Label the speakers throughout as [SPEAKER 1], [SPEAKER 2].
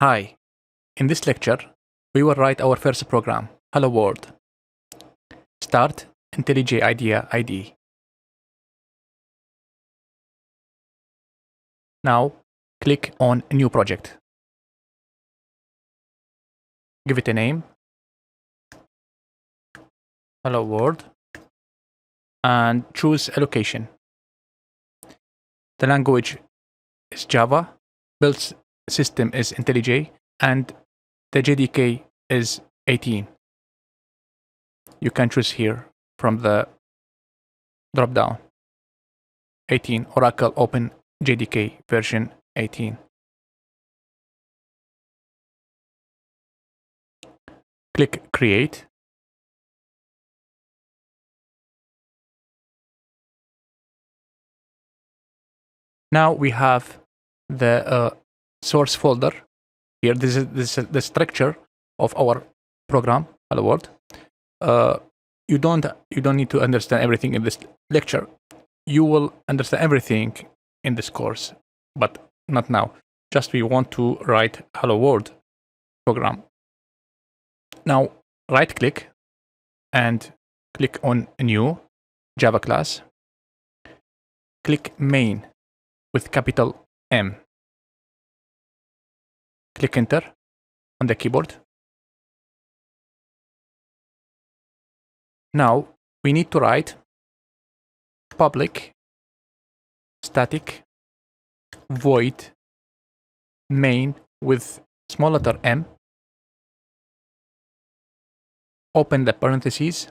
[SPEAKER 1] Hi, in this lecture, we will write our first program, Hello World. Start intellij IDEA ID. Now, click on New Project. Give it a name, Hello World, and choose a location. The language is Java, build system is intellij, and the JDK is 18. You can choose here from the drop-down. 18 Oracle Open JDK version 18. Click Create. Now we have the source folder here. This is the structure of our program, Hello World. You don't need to understand everything in this lecture. You will understand everything in this course, but not now. Just we want to write Hello World program. Now right click and click on New Java class. Click Main with capital M. Click Enter on the keyboard. Now we need to write public static void main with small letter M. Open the parentheses,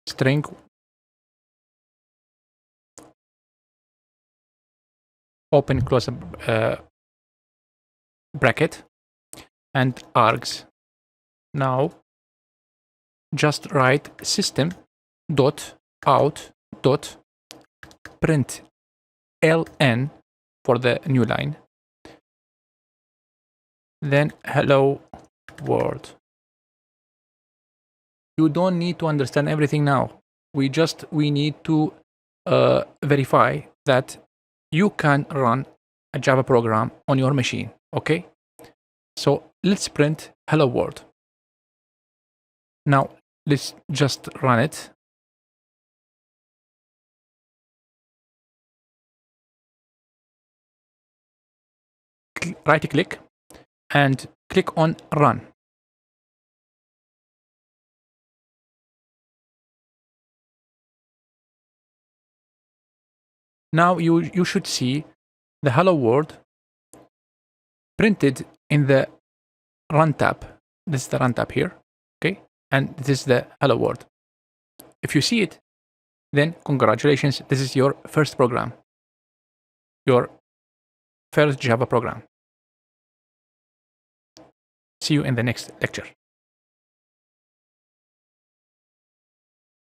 [SPEAKER 1] string, open close bracket, and args. Now just write system dot out dot print ln for the new line, then hello world. You don't need to understand everything now. We need to verify that you can run a Java program on your machine. Okay, so let's print hello world. Now let's just run it. Right click and click on run. Now you should see the hello world printed in the run tab. This is the run tab here, okay? And this is the hello world. If you see it, then congratulations, this is your first program, your first Java program. See you in the next lecture.